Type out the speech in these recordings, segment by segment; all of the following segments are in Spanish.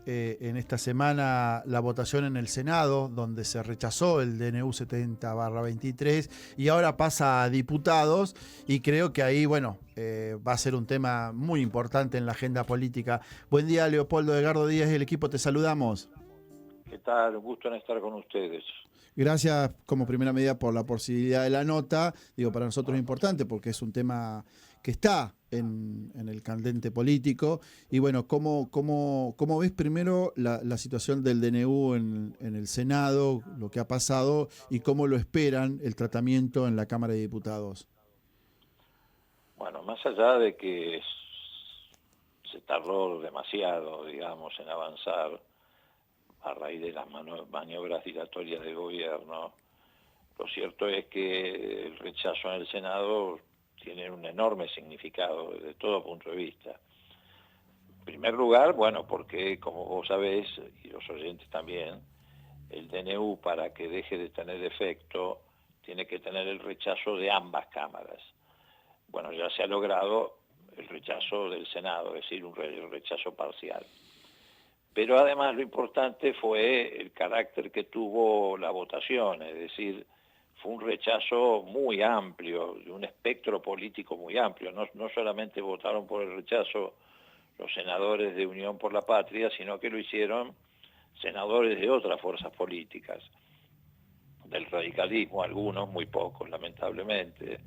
en esta semana la votación en el Senado, donde se rechazó el DNU 70/23 y ahora pasa a diputados, y creo que ahí, bueno, va a ser un tema muy importante en la agenda política. Buen día, Leopoldo Edgardo Díaz y el equipo, te saludamos. ¿Qué tal? Un gusto en estar con ustedes. Gracias como primera medida por la posibilidad de la nota. Digo, para nosotros es Bueno, importante porque es un tema que está en el candente político. Y bueno, ¿cómo ves primero la situación del DNU en el Senado, lo que ha pasado y cómo lo esperan el tratamiento en la Cámara de Diputados? bueno, más allá de que se tardó demasiado, digamos, en avanzar a raíz de las maniobras dilatorias del gobierno, lo cierto es que el rechazo en el Senado tiene un enorme significado desde todo punto de vista. En primer lugar, bueno, porque como vos sabés, y los oyentes también, el DNU para que deje de tener efecto tiene que tener el rechazo de ambas cámaras. Bueno, ya se ha logrado el rechazo del Senado, es decir, un rechazo parcial. Pero además lo importante fue el carácter que tuvo la votación, es decir, fue un rechazo muy amplio, de un espectro político muy amplio. No solamente votaron por el rechazo los senadores de Unión por la Patria, sino que lo hicieron senadores de otras fuerzas políticas, del radicalismo, algunos, muy pocos, lamentablemente,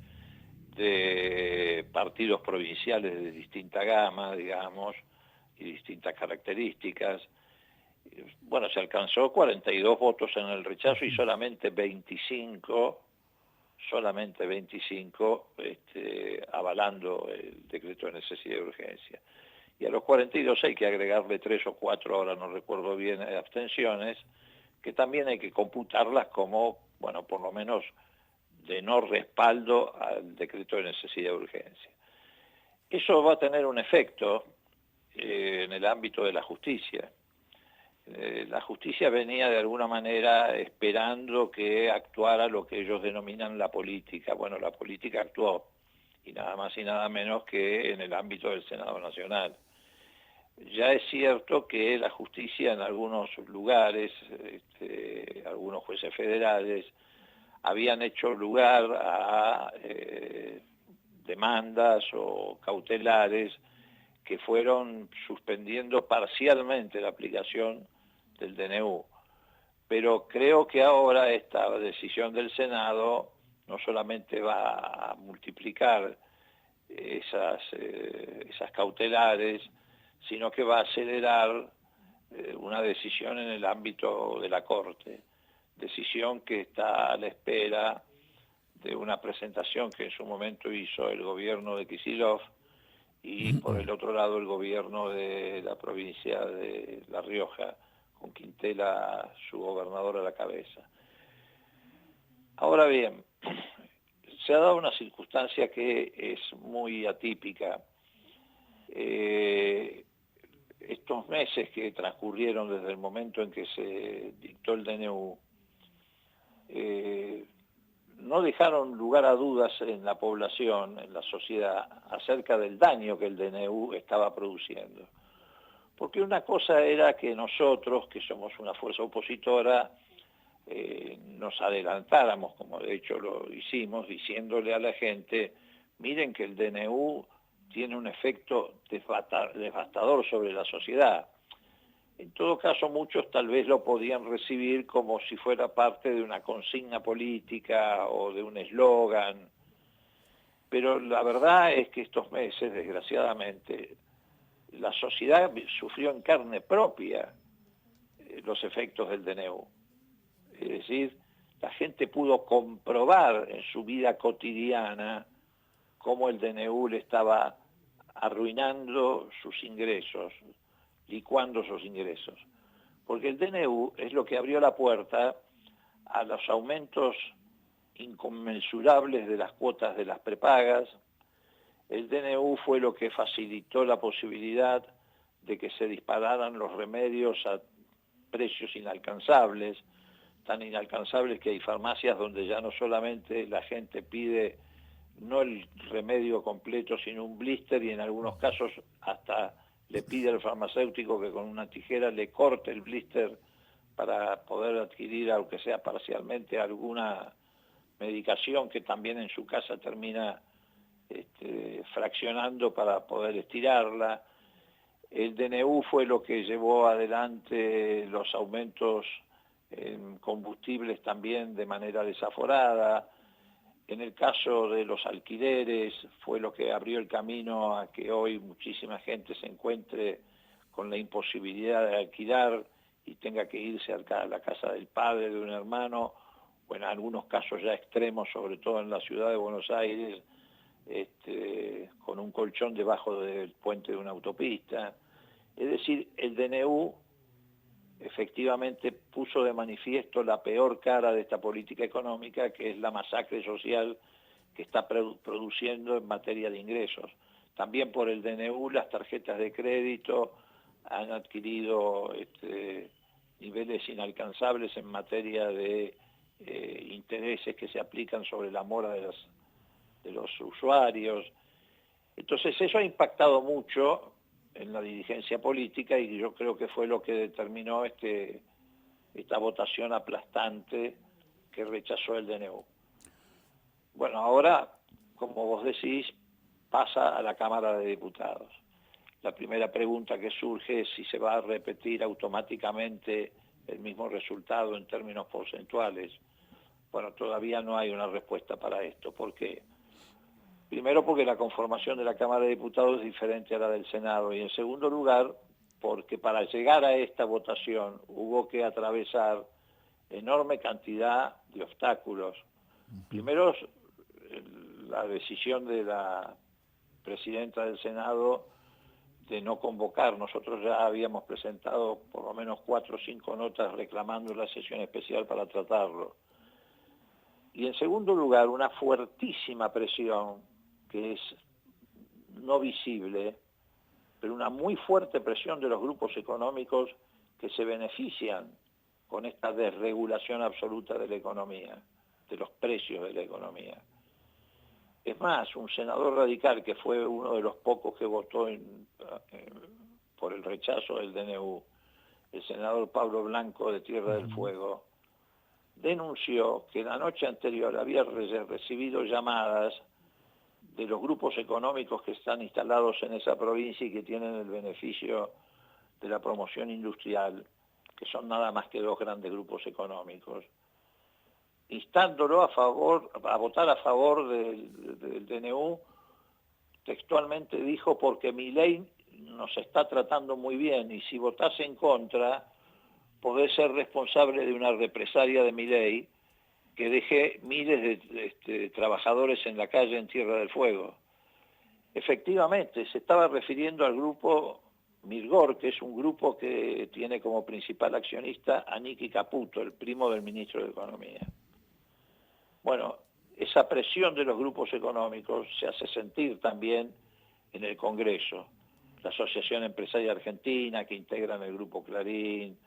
de partidos provinciales de distinta gama, digamos, y distintas características. Bueno, se alcanzó 42 votos en el rechazo y solamente 25 avalando el decreto de necesidad de urgencia. Y a los 42 hay que agregarle 3 o 4, ahora no recuerdo bien, abstenciones, que también hay que computarlas como, bueno, por lo menos de no respaldo al decreto de necesidad de urgencia. Eso va a tener un efecto en el ámbito de la justicia. La justicia venía de alguna manera esperando que actuara lo que ellos denominan la política. Bueno, la política actuó, y nada más y nada menos que en el ámbito del Senado Nacional. Ya es cierto que la justicia en algunos lugares, algunos jueces federales, habían hecho lugar a demandas o cautelares que fueron suspendiendo parcialmente la aplicación del DNU. Pero creo que ahora esta decisión del Senado no solamente va a multiplicar esas cautelares, sino que va a acelerar una decisión en el ámbito de la Corte, decisión que está a la espera de una presentación que en su momento hizo el gobierno de Kicillof y por el otro lado el gobierno de la provincia de La Rioja, con Quintela, su gobernador, a la cabeza. Ahora bien, se ha dado una circunstancia que es muy atípica. Estos meses que transcurrieron desde el momento en que se dictó el DNU, no dejaron lugar a dudas en la población, en la sociedad, acerca del daño que el DNU estaba produciendo. Porque una cosa era que nosotros, que somos una fuerza opositora, nos adelantáramos, como de hecho lo hicimos, diciéndole a la gente, miren que el DNU tiene un efecto devastador sobre la sociedad. En todo caso, muchos tal vez lo podían recibir como si fuera parte de una consigna política o de un eslogan, pero la verdad es que estos meses, desgraciadamente, la sociedad sufrió en carne propia los efectos del DNU. Es decir, la gente pudo comprobar en su vida cotidiana cómo el DNU le estaba arruinando sus ingresos, licuando sus ingresos. Porque el DNU es lo que abrió la puerta a los aumentos inconmensurables de las cuotas de las prepagas. El DNU fue lo que facilitó la posibilidad de que se dispararan los remedios a precios inalcanzables, tan inalcanzables que hay farmacias donde ya no solamente la gente pide no el remedio completo, sino un blister y en algunos casos hasta le pide al farmacéutico que con una tijera le corte el blister para poder adquirir, aunque sea parcialmente, alguna medicación que también en su casa termina fraccionando para poder estirarla. El DNU fue lo que llevó adelante los aumentos en combustibles también de manera desaforada. En el caso de los alquileres fue lo que abrió el camino a que hoy muchísima gente se encuentre con la imposibilidad de alquilar y tenga que irse a la casa del padre, de un hermano, o en algunos casos ya extremos, sobre todo en la ciudad de Buenos Aires, con un colchón debajo del puente de una autopista. Es decir, el DNU efectivamente puso de manifiesto la peor cara de esta política económica, que es la masacre social que está produciendo en materia de ingresos. También por el DNU las tarjetas de crédito han adquirido niveles inalcanzables en materia de intereses que se aplican sobre la mora de los usuarios. Entonces eso ha impactado mucho en la dirigencia política y yo creo que fue lo que determinó esta votación aplastante que rechazó el DNU. Bueno, ahora, como vos decís, pasa a la Cámara de Diputados. La primera pregunta que surge es si se va a repetir automáticamente el mismo resultado en términos porcentuales. Bueno, todavía no hay una respuesta para esto. ¿Por qué? Primero porque la conformación de la Cámara de Diputados es diferente a la del Senado y en segundo lugar porque para llegar a esta votación hubo que atravesar enorme cantidad de obstáculos. Primero, la decisión de la presidenta del Senado de no convocar. Nosotros ya habíamos presentado por lo menos 4 o 5 notas reclamando la sesión especial para tratarlo. Y en segundo lugar, una fuertísima presión que es no visible, pero una muy fuerte presión de los grupos económicos que se benefician con esta desregulación absoluta de la economía, de los precios de la economía. Es más, un senador radical, que fue uno de los pocos que votó por el rechazo del DNU, el senador Pablo Blanco de Tierra del Fuego, denunció que la noche anterior había recibido llamadas de los grupos económicos que están instalados en esa provincia y que tienen el beneficio de la promoción industrial, que son nada más que 2 grandes grupos económicos, instándolo a votar a favor del DNU. Textualmente dijo: porque Milei nos está tratando muy bien y si votás en contra podés ser responsable de una represalia de Milei que deje miles de trabajadores en la calle en Tierra del Fuego. Efectivamente, se estaba refiriendo al grupo Mirgor, que es un grupo que tiene como principal accionista a Nicky Caputo, el primo del ministro de Economía. Bueno, esa presión de los grupos económicos se hace sentir también en el Congreso. La Asociación Empresaria Argentina, que integran el Grupo Clarín,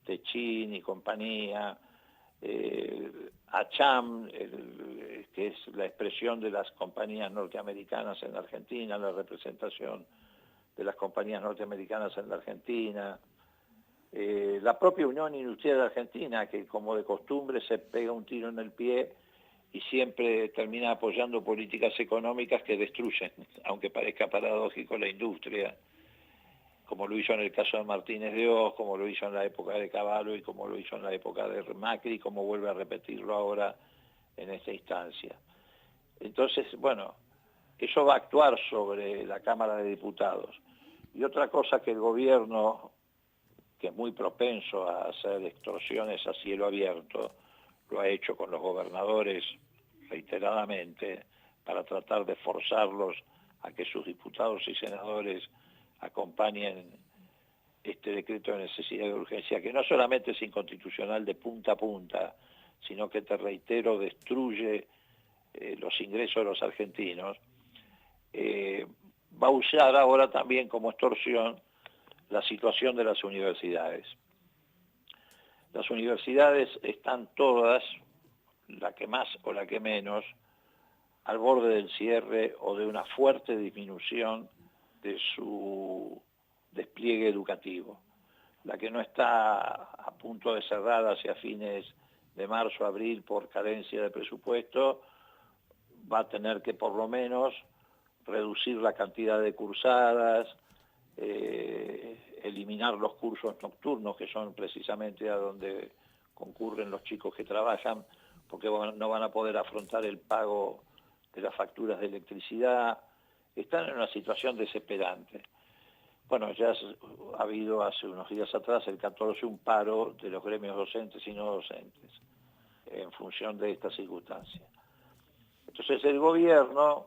Techin y compañía, ACHAM, que es la expresión de las compañías norteamericanas en la Argentina, la representación de las compañías norteamericanas en la Argentina, la propia Unión Industrial Argentina, que como de costumbre se pega un tiro en el pie y siempre termina apoyando políticas económicas que destruyen, aunque parezca paradójico, la industria, como lo hizo en el caso de Martínez de Oz, como lo hizo en la época de Cavallo y como lo hizo en la época de Macri, como vuelve a repetirlo ahora en esta instancia. Entonces, bueno, eso va a actuar sobre la Cámara de Diputados. Y otra cosa que el gobierno, que es muy propenso a hacer extorsiones a cielo abierto, lo ha hecho con los gobernadores reiteradamente para tratar de forzarlos a que sus diputados y senadores acompañen este decreto de necesidad y urgencia, que no solamente es inconstitucional de punta a punta, sino que, te reitero, destruye los ingresos de los argentinos, va a usar ahora también como extorsión la situación de las universidades. Las universidades están todas, la que más o la que menos, al borde del cierre o de una fuerte disminución de despliegue educativo. La que no está a punto de cerrar hacia fines de marzo, abril, por carencia de presupuesto, va a tener que por lo menos reducir la cantidad de cursadas, eliminar los cursos nocturnos, que son precisamente a donde concurren los chicos que trabajan, porque no van a poder afrontar el pago de las facturas de electricidad. Están en una situación desesperante. Bueno, ya ha habido hace unos días atrás, el 14, un paro de los gremios docentes y no docentes, en función de esta circunstancia. Entonces el gobierno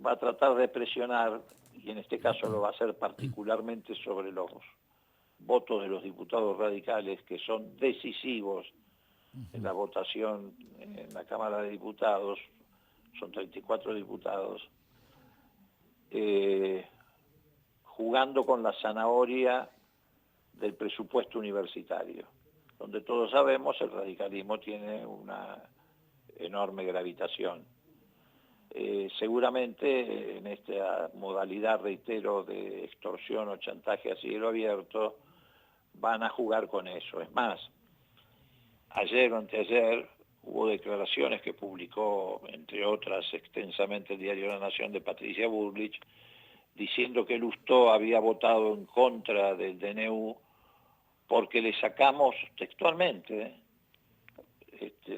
va a tratar de presionar, y en este caso lo va a hacer particularmente sobre los votos de los diputados radicales, que son decisivos en la votación en la Cámara de Diputados, son 34 diputados, jugando con la zanahoria del presupuesto universitario, donde todos sabemos el radicalismo tiene una enorme gravitación. Seguramente en esta modalidad, reitero, de extorsión o chantaje a cielo abierto, van a jugar con eso. Es más, ayer o anteayer hubo declaraciones que publicó, entre otras, extensamente el diario La Nación, de Patricia Bullrich, diciendo que Lustó había votado en contra del DNU porque le sacamos, textualmente,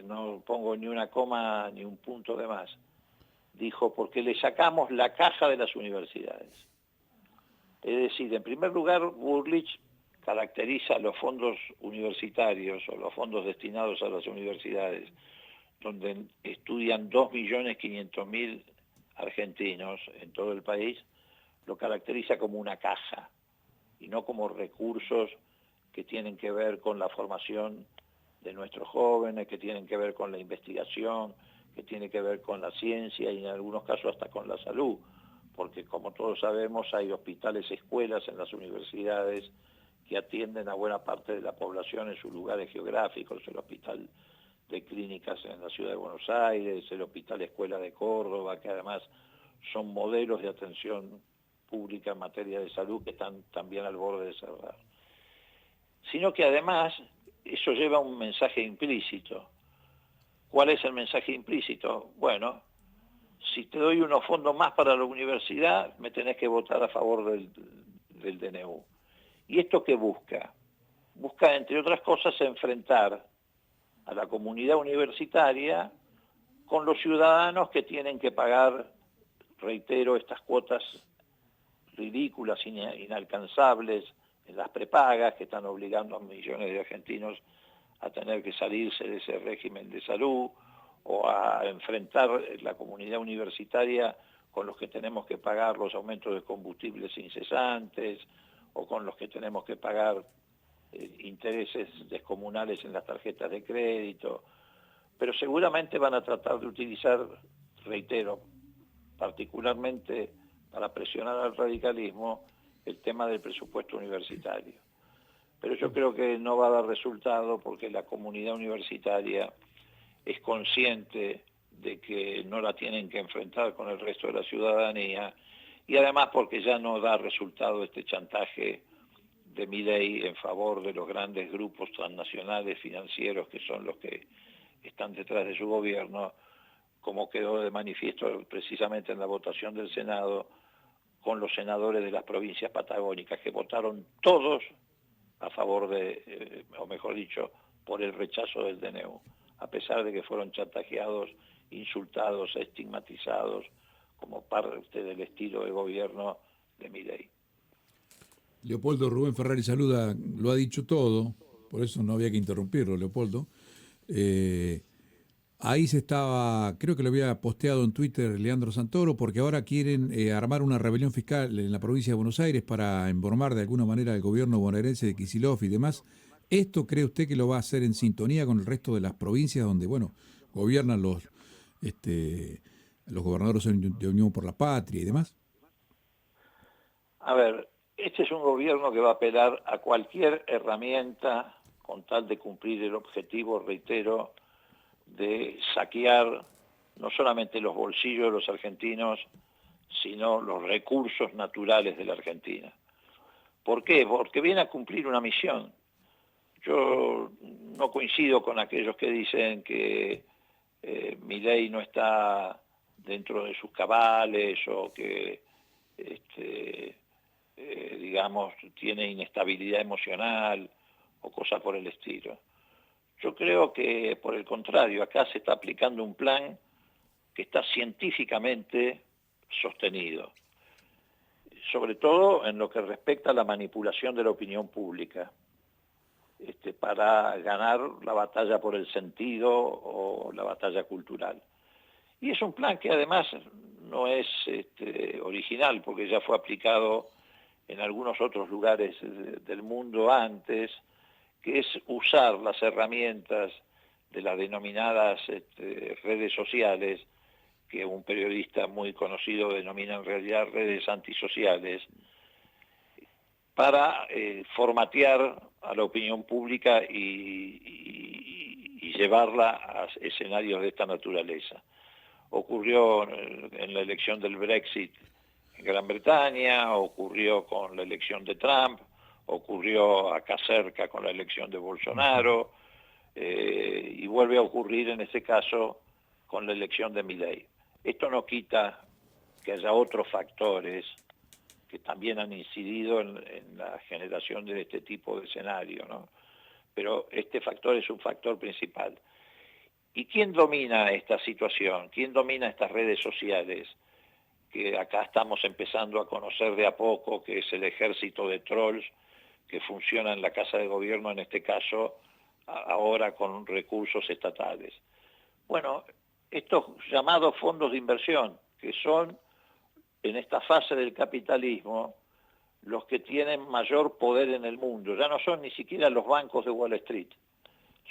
no pongo ni una coma ni un punto de más, dijo, porque le sacamos la caja de las universidades. Es decir, en primer lugar, Bullrich caracteriza los fondos universitarios o los fondos destinados a las universidades, donde estudian 2.500.000 argentinos en todo el país, lo caracteriza como una caja y no como recursos que tienen que ver con la formación de nuestros jóvenes, que tienen que ver con la investigación, que tiene que ver con la ciencia y en algunos casos hasta con la salud, porque como todos sabemos hay hospitales, escuelas en las universidades que atienden a buena parte de la población en sus lugares geográficos, el Hospital de Clínicas en la Ciudad de Buenos Aires, el Hospital Escuela de Córdoba, que además son modelos de atención pública en materia de salud que están también al borde de cerrar. Sino que además eso lleva un mensaje implícito. ¿Cuál es el mensaje implícito? Bueno, si te doy unos fondos más para la universidad, me tenés que votar a favor del DNU. ¿Y esto qué busca? Busca, entre otras cosas, enfrentar a la comunidad universitaria con los ciudadanos que tienen que pagar, reitero, estas cuotas ridículas, inalcanzables, en las prepagas, que están obligando a millones de argentinos a tener que salirse de ese régimen de salud, o a enfrentar la comunidad universitaria con los que tenemos que pagar los aumentos de combustibles incesantes, o con los que tenemos que pagar intereses descomunales en las tarjetas de crédito. Pero seguramente van a tratar de utilizar, reitero, particularmente para presionar al radicalismo, el tema del presupuesto universitario. Pero yo creo que no va a dar resultado porque la comunidad universitaria es consciente de que no la tienen que enfrentar con el resto de la ciudadanía, y además porque ya no da resultado este chantaje de Milei en favor de los grandes grupos transnacionales financieros que son los que están detrás de su gobierno, como quedó de manifiesto precisamente en la votación del Senado, con los senadores de las provincias patagónicas, que votaron todos a favor de, o mejor dicho, por el rechazo del DNU, a pesar de que fueron chantajeados, insultados, estigmatizados como parte del estilo de gobierno de Milei. Leopoldo, Rubén Ferrari saluda, lo ha dicho todo, por eso no había que interrumpirlo, Leopoldo. Ahí se estaba, creo que lo había posteado en Twitter Leandro Santoro, porque ahora quieren armar una rebelión fiscal en la provincia de Buenos Aires para embromar de alguna manera al gobierno bonaerense de Kicillof y demás. ¿Esto cree usted que lo va a hacer en sintonía con el resto de las provincias donde, bueno, gobiernan los gobernadores de Unión por la Patria y demás? A ver, este es un gobierno que va a apelar a cualquier herramienta con tal de cumplir el objetivo, reitero, de saquear no solamente los bolsillos de los argentinos, sino los recursos naturales de la Argentina. ¿Por qué? Porque viene a cumplir una misión. Yo no coincido con aquellos que dicen que Milei no está dentro de sus cabales o que, digamos, tiene inestabilidad emocional o cosas por el estilo. Yo creo que, por el contrario, acá se está aplicando un plan que está científicamente sostenido, sobre todo en lo que respecta a la manipulación de la opinión pública, para ganar la batalla por el sentido o la batalla cultural. Y es un plan que además no es original, porque ya fue aplicado en algunos otros lugares del mundo antes, que es usar las herramientas de las denominadas redes sociales, que un periodista muy conocido denomina en realidad redes antisociales, para formatear a la opinión pública y llevarla a escenarios de esta naturaleza. Ocurrió en la elección del Brexit en Gran Bretaña, ocurrió con la elección de Trump, ocurrió acá cerca con la elección de Bolsonaro, y vuelve a ocurrir en este caso con la elección de Milei. Esto no quita que haya otros factores que también han incidido en la generación de este tipo de escenario, ¿no? Pero este factor es un factor principal. ¿Y quién domina esta situación? ¿Quién domina estas redes sociales? Que acá estamos empezando a conocer de a poco, que es el ejército de trolls que funciona en la Casa de Gobierno, en este caso, ahora con recursos estatales. Bueno, estos llamados fondos de inversión, que son en esta fase del capitalismo los que tienen mayor poder en el mundo, ya no son ni siquiera los bancos de Wall Street,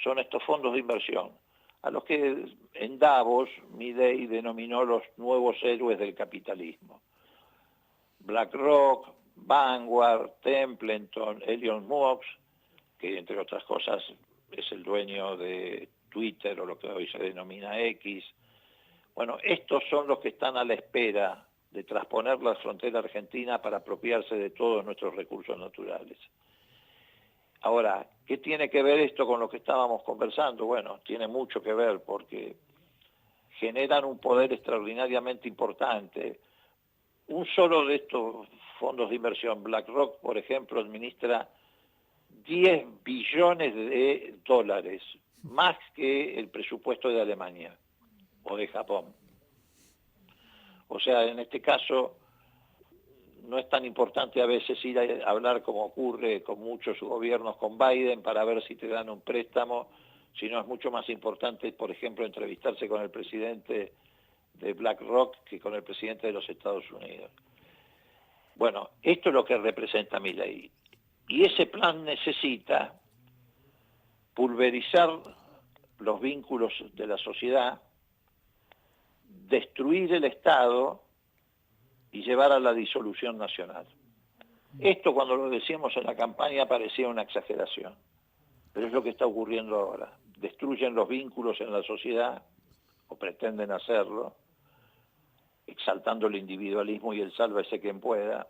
son estos fondos de inversión, a los que en Davos Milei denominó los nuevos héroes del capitalismo. BlackRock, Vanguard, Templeton, Elon Musk, que entre otras cosas es el dueño de Twitter o lo que hoy se denomina X. Bueno, estos son los que están a la espera de trasponer la frontera argentina para apropiarse de todos nuestros recursos naturales. Ahora, ¿qué tiene que ver esto con lo que estábamos conversando? Bueno, tiene mucho que ver porque generan un poder extraordinariamente importante. Un solo de estos fondos de inversión, BlackRock, por ejemplo, administra 10 billones de dólares, más que el presupuesto de Alemania o de Japón. O sea, en este caso no es tan importante a veces ir a hablar como ocurre con muchos gobiernos con Biden para ver si te dan un préstamo, sino es mucho más importante, por ejemplo, entrevistarse con el presidente de BlackRock que con el presidente de los Estados Unidos. Bueno, esto es lo que representa Milei. Y ese plan necesita pulverizar los vínculos de la sociedad, destruir el Estado y llevar a la disolución nacional. Esto, cuando lo decíamos en la campaña, parecía una exageración, pero es lo que está ocurriendo ahora. Destruyen los vínculos en la sociedad, o pretenden hacerlo, exaltando el individualismo y el sálvese quien pueda.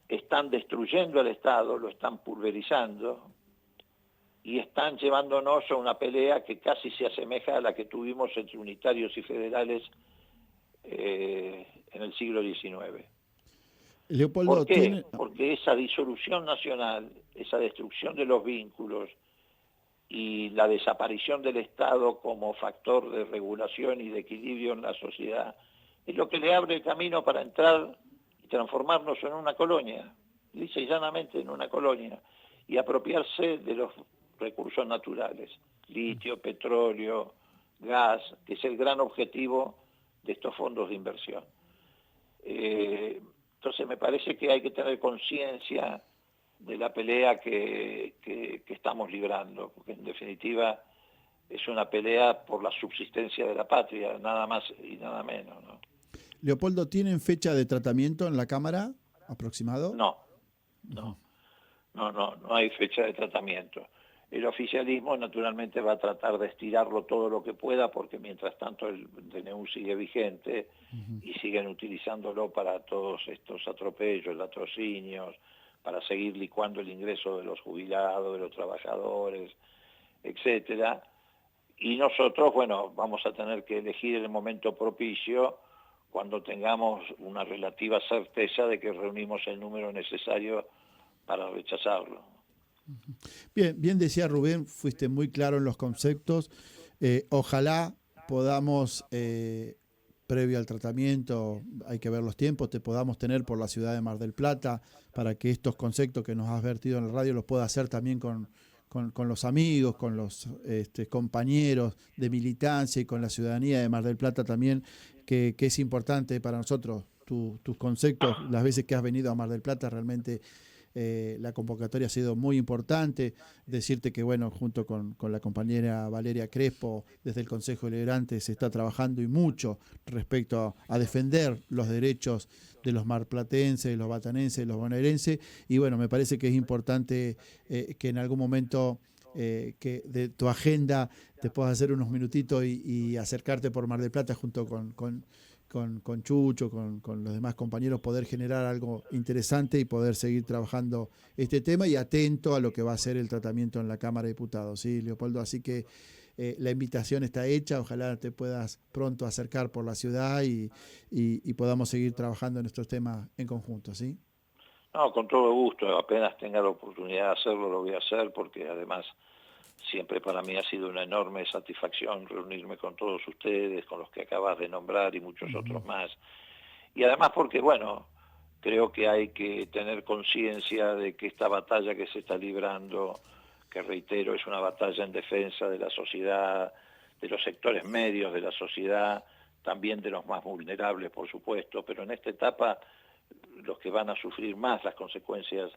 Están destruyendo el Estado, lo están pulverizando, y están llevándonos a una pelea que casi se asemeja a la que tuvimos entre unitarios y federales en el siglo XIX. Leopoldo, ¿Por qué? Porque esa disolución nacional, esa destrucción de los vínculos y la desaparición del Estado como factor de regulación y de equilibrio en la sociedad es lo que le abre el camino para entrar y transformarnos en una colonia, lisa y llanamente en una colonia, y apropiarse de los recursos naturales, litio, petróleo, gas, que es el gran objetivo de estos fondos de inversión. Entonces me parece que hay que tener conciencia de la pelea que estamos librando, porque en definitiva es una pelea por la subsistencia de la patria, nada más y nada menos, ¿no? Leopoldo, ¿tienen fecha de tratamiento en la Cámara aproximado? No hay fecha de tratamiento. El oficialismo naturalmente va a tratar de estirarlo todo lo que pueda, porque mientras tanto el DNU sigue vigente y siguen utilizándolo para todos estos atropellos, latrocinios, para seguir licuando el ingreso de los jubilados, de los trabajadores, etcétera. Y nosotros, bueno, vamos a tener que elegir el momento propicio cuando tengamos una relativa certeza de que reunimos el número necesario para rechazarlo. Bien, bien decía Rubén, fuiste muy claro en los conceptos. Ojalá podamos, previo al tratamiento, hay que ver los tiempos, te podamos tener por la ciudad de Mar del Plata para que estos conceptos que nos has vertido en la radio los pueda hacer también con los amigos, con los compañeros de militancia y con la ciudadanía de Mar del Plata también, que es importante para nosotros. Tus conceptos, las veces que has venido a Mar del Plata, realmente la convocatoria ha sido muy importante. Decirte que, bueno, junto con la compañera Valeria Crespo, desde el Consejo Deliberante se está trabajando y mucho respecto a defender los derechos de los marplatenses, los batanenses, los bonaerenses. Y bueno, me parece que es importante que en algún momento que de tu agenda te puedas hacer unos minutitos y acercarte por Mar del Plata junto con Chucho, con los demás compañeros, poder generar algo interesante y poder seguir trabajando este tema y atento a lo que va a ser el tratamiento en la Cámara de Diputados, ¿sí, Leopoldo? Así que la invitación está hecha, ojalá te puedas pronto acercar por la ciudad y podamos seguir trabajando en estos temas en conjunto, ¿sí? No, con todo gusto, apenas tenga la oportunidad de hacerlo, lo voy a hacer, porque además siempre para mí ha sido una enorme satisfacción reunirme con todos ustedes, con los que acabas de nombrar y muchos otros más. Y además porque, bueno, creo que hay que tener conciencia de que esta batalla que se está librando, que reitero, es una batalla en defensa de la sociedad, de los sectores medios de la sociedad, también de los más vulnerables, por supuesto, pero en esta etapa los que van a sufrir más las consecuencias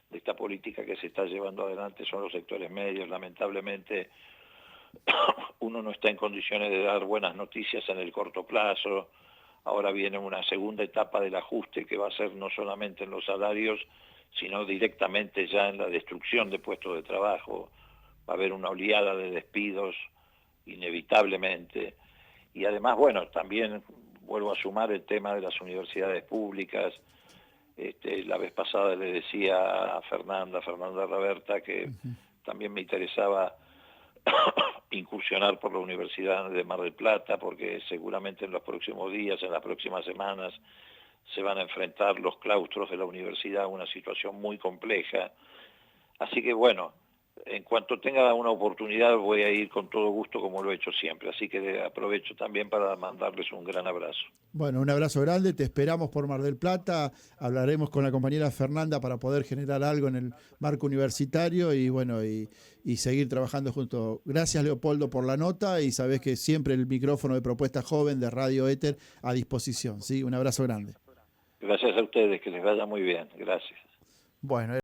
de esta política que se está llevando adelante son los sectores medios. Lamentablemente uno no está en condiciones de dar buenas noticias en el corto plazo. Ahora viene una segunda etapa del ajuste que va a ser no solamente en los salarios, sino directamente ya en la destrucción de puestos de trabajo. Va a haber una oleada de despidos inevitablemente. Y además, bueno, también vuelvo a sumar el tema de las universidades públicas. La vez pasada le decía a Fernanda Raberta, que también me interesaba incursionar por la Universidad de Mar del Plata, porque seguramente en los próximos días, en las próximas semanas, se van a enfrentar los claustros de la universidad a una situación muy compleja. Así que bueno, en cuanto tenga una oportunidad voy a ir con todo gusto como lo he hecho siempre. Así que aprovecho también para mandarles un gran abrazo. Bueno, un abrazo grande, te esperamos por Mar del Plata, hablaremos con la compañera Fernanda para poder generar algo en el marco universitario y bueno, y seguir trabajando juntos. Gracias, Leopoldo, por la nota y sabés que siempre el micrófono de Propuesta Joven de Radio Éter a disposición, ¿sí? Un abrazo grande. Gracias a ustedes, que les vaya muy bien. Gracias. Bueno.